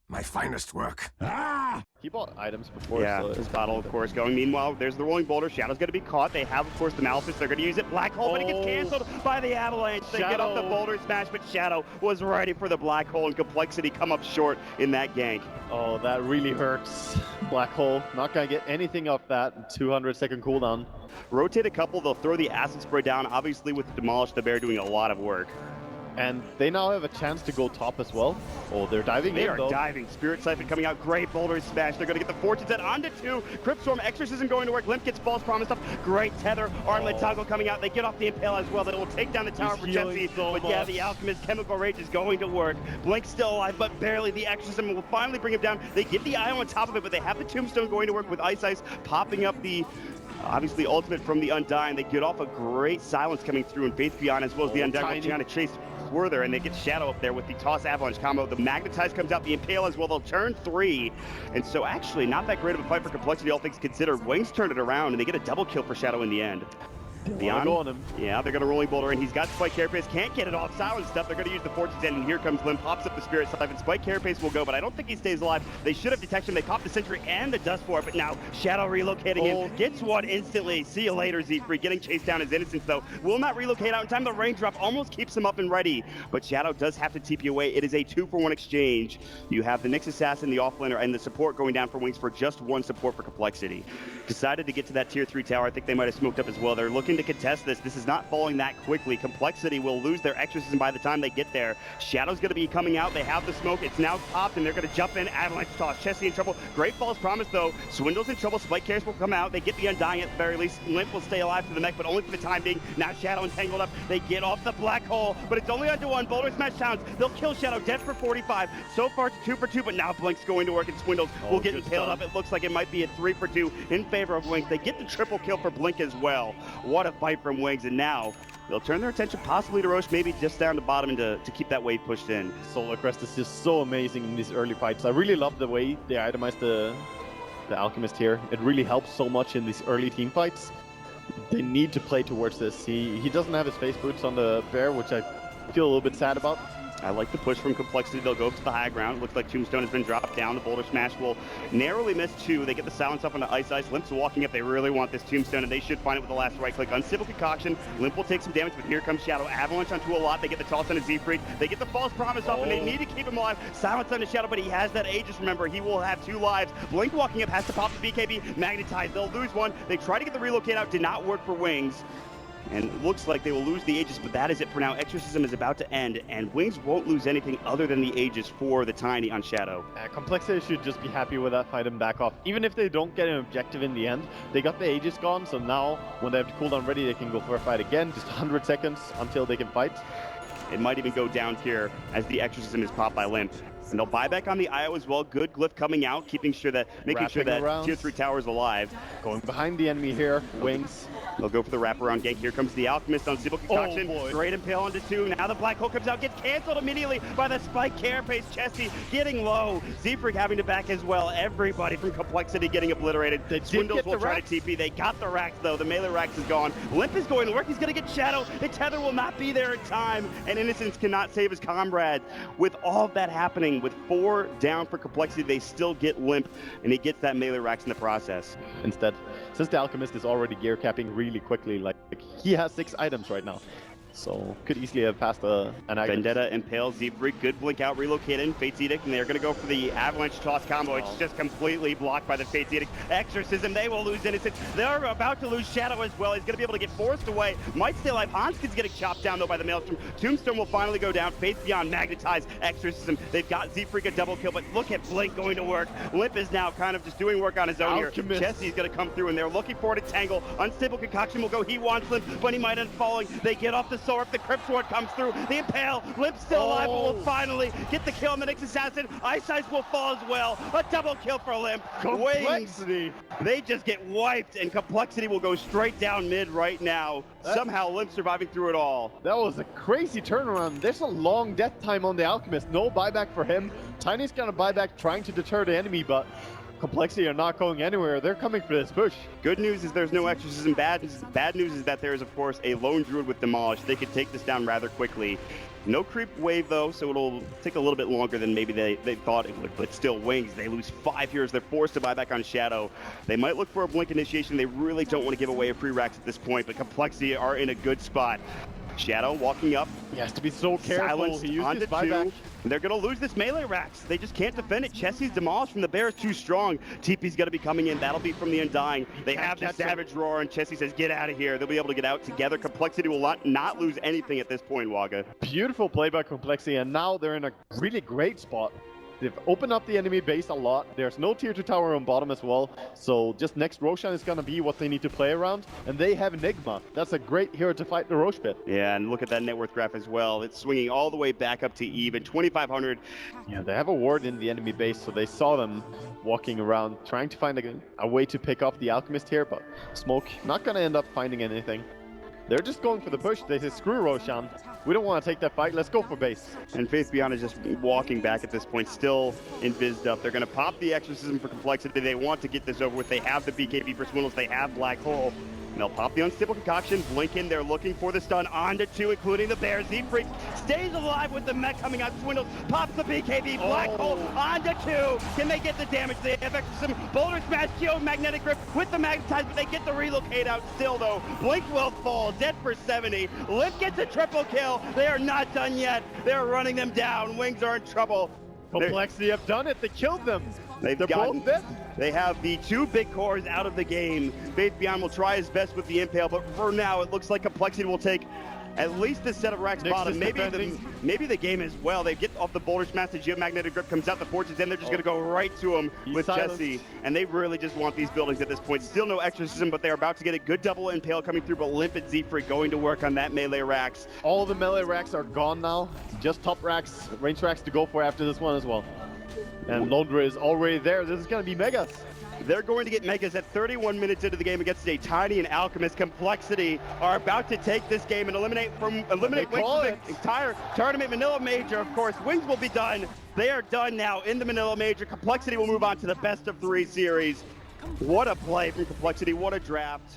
My finest work. Ah! He bought items before. Yeah, so his bottle, of course, going. Meanwhile, there's the rolling boulder. Shadow's going to be caught. They have, of course, the Malefice. They're going to use it. Black hole, but it gets canceled by the avalanche. They get off the boulder smash, but Shadow was ready for the black hole, and Complexity come up short in that gank. Oh, that really hurts. Black hole, not going to get anything off that 200-second cooldown. Rotate a couple. They'll throw the acid spray down. Obviously, with Demolish the Bear doing a lot of work. And they now have a chance to go top as well. Oh, they're diving They in, are though. diving. Spirit Siphon coming out. Great boulder smash. They're going to get the Fortune Set onto 2. Crypt Storm Exorcism going to work. Limp gets false promised up. Great tether. Armlet Toggle coming out. They get off the Impale as well. They will take down the tower for Jesse. But yeah, the Alchemist Chemical Rage is going to work. Blink's still alive, but barely. The Exorcism will finally bring him down. They get the eye on top of it, but they have the Tombstone going to work with Ice popping up the obviously ultimate from the Undying. They get off a great silence coming through, and Faith Beyond as well as the Undying trying to chase further, and they get Shadow up there with the Toss Avalanche combo. The Magnetize comes out, the Impale as well. They'll turn 3, and so actually not that great of a fight for Complexity, all things considered. Wings turned it around, and they get a double kill for Shadow in the end. Beyond on him. Yeah, they're going to rolling boulder, and he's got Spike Carapace. Can't get it off. Silent stuff. They're going to use the Fortune's End, and here comes Lim. Pops up the Spirit Siphon. Spike Carapace will go, but I don't think he stays alive. They should have detection. They pop the Sentry and the Dust Spore, but now Shadow relocating in. Gets one instantly. See you later, Z-Free. Getting chased down is Innocence, though. Will not relocate out in time. The raindrop almost keeps him up and ready, but Shadow does have to TP away. It is a 2-for-1 exchange. You have the Nyx Assassin, the offlaner, and the support going down for Wings for just 1 support for Complexity. Decided to get to that tier 3 tower. I think they might have smoked up as well. They're looking to contest this. This is not falling that quickly. Complexity will lose their Exorcism by the time they get there. Shadow's going to be coming out. They have the smoke. It's now popped, and they're going to jump in. Avalanche toss. Chessie in trouble. Great false promise, though. Swindle's in trouble. Spike Carriers will come out. They get the Undying at the very least. Limp will stay alive for the mech, but only for the time being. Now Shadow entangled up. They get off the black hole, but it's only onto 1. Boulder Smash Sounds. They'll kill Shadow. Dead for 45. So far, it's 2 for 2, but now Blink's going to work, and Swindles will get impaled up. It looks like it might be a 3 for 2 in favor of Wings. They get the triple kill for Blink as well. What a fight from Wings, and now they'll turn their attention possibly to Roche, maybe just down the bottom and to keep that wave pushed in. Solar Crest is just so amazing in these early fights. I really love the way they itemize the Alchemist here. It really helps so much in these early team fights. They need to play towards this. He doesn't have his face boots on the bear, which I feel a little bit sad about. I like the push from Complexity. They'll go to the high ground. Looks like Tombstone has been dropped down. The Boulder Smash will narrowly miss 2. They get the silence up onto Ice. Limp's walking up. They really want this Tombstone, and they should find it with the last right click. Uncivil Concoction. Limp will take some damage, but here comes Shadow. Avalanche onto a lot. They get the toss on a Z-Freak. They get the false promise off, and they need to keep him alive. Silence on the Shadow, but he has that Aegis, remember. He will have 2 lives. Blink walking up has to pop the BKB. Magnetize. They'll lose 1. They try to get the relocate out. Did not work for Wings. And it looks like they will lose the Aegis, but that is it for now. Exorcism is about to end, and Wings won't lose anything other than the Aegis for the Tiny on Shadow. Complexity should just be happy with that fight and back off. Even if they don't get an objective in the end, they got the Aegis gone, so now when they have the cooldown ready, they can go for a fight again. Just 100 seconds until they can fight. It might even go down here as the Exorcism is popped by Limp. And they'll buy back on the IO as well. Good glyph coming out, making sure that tier 3 tower is alive. Going behind the enemy here, Wings. They'll go for the wraparound gank. Here comes the Alchemist on Sibyl Concoction. Great Impale onto 2. Now the Black Hole comes out, gets canceled immediately by the Spike Carapace. Chessie getting low. Z-Freak having to back as well. Everybody from Complexity getting obliterated. The Swindles will try to TP. They got the racks though. The melee racks is gone. Limp is going to work. He's going to get Shadow. The tether will not be there in time. And Innocence cannot save his comrade. With all of that happening, with 4 down for Complexity, they still get Limp. And he gets that melee racks in the process. Instead, since the Alchemist is already gear capping really quickly, like he has 6 items right now, so could easily have passed an Vendetta, Impale, Z-Freak, good blink out, relocate in, Fate's Edict, and they're going to go for the Avalanche Toss combo. It's just completely blocked by the Fate's Edict. Exorcism, they will lose Innocence. They're about to lose Shadow as well. He's going to be able to get forced away. Might stay alive. Hanskin's getting chopped down though by the Maelstrom. Tombstone will finally go down. Faith Beyond, Magnetize, Exorcism. They've got Z-Freak a double kill, but look at Blink going to work. Limp is now kind of just doing work on his own here. Chessie's going to come through, and they're looking for it to tangle. Unstable Concoction will go. He wants Limp, but he might end falling. They get off the sword. The Crypt Sword comes through. The Impale. Limp still alive, but will finally get the kill on the Nyx Assassin. Ice will fall as well. A double kill for Limp. Complexity. Wings, they just get wiped, and Complexity will go straight down mid right now. Somehow Limp surviving through it all. That was a crazy turnaround. There's a long death time on the Alchemist. No buyback for him. Tiny's gonna buy back, trying to deter the enemy, but Complexity are not going anywhere. They're coming for this push. Good news is there's no Exorcism. Bad news is that there is, of course, a lone Druid with Demolish. They could take this down rather quickly. No creep wave though, so it'll take a little bit longer than maybe they thought it would, but still Wings, they lose 5 heroes. They're forced to buy back on Shadow. They might look for a blink initiation. They really don't want to give away a free racks at this point, but Complexity are in a good spot. Shadow walking up. He has to be so careful. Silenced He used onto his buyback. 2. They're going to lose this melee racks. They just can't defend it. Chessie's demolished from the Bear is too strong. TP's going to be coming in. That'll be from the Undying. They have the Savage Roar, and Chessie says, get out of here. They'll be able to get out together. Complexity will not lose anything at this point, Waga. Beautiful play by Complexity, and now they're in a really great spot. They've opened up the enemy base a lot. There's no tier 2 tower on bottom as well. So just next Roshan is going to be what they need to play around. And they have Enigma. That's a great hero to fight the Roche pit. Yeah, and look at that net worth graph as well. It's swinging all the way back up to even, 2,500. Yeah, they have a ward in the enemy base, so they saw them walking around, trying to find a way to pick off the Alchemist here, but Smoke not going to end up finding anything. They're just going for the push. They say, screw Roshan. We don't want to take that fight. Let's go for base. And Faith Beyond is just walking back at this point, still invised up. They're going to pop the Exorcism for Complexity. They want to get this over with. They have the BKB for Swindles. They have Black Hole. And they'll pop the Unstable Concoction. Blink in. They're looking for the stun onto 2, including the Bear. Z-Freak stays alive with the mech coming out. Swindles pops the BKB. Black Hole onto 2. Can they get the damage? They have some Boulder Smash, Geomagnetic Grip with the Magnetize, but they get the relocate out still, though. Blink will fall. Dead for 70. Limp gets a triple kill. They are not done yet. They're running them down. Wings are in trouble. Complexity have done it. They killed them. They're both dead. They have the 2 big cores out of the game. Faith Beyond will try his best with the Impale, but for now, it looks like Complexity will take at least this set of racks bottom. Maybe the game as well. They get off the Boulder Smash, the Geomagnetic Grip comes out the Fortunes, and they're just going to go right to him with Chessie. And they really just want these buildings at this point. Still no Exorcism, but they're about to get a good double Impale coming through, but Limp and Z-Freak going to work on that melee racks. All the melee racks are gone now. Just top racks, range racks to go for after this one as well. And Londra is already there. This is going to be Megas. They're going to get Megas at 31 minutes into the game against a Tiny and Alchemist. Complexity are about to take this game and eliminate Wings from the entire tournament. Manila Major, of course. Wings will be done. They are done now in the Manila Major. Complexity will move on to the best of 3 series. What a play from Complexity. What a draft.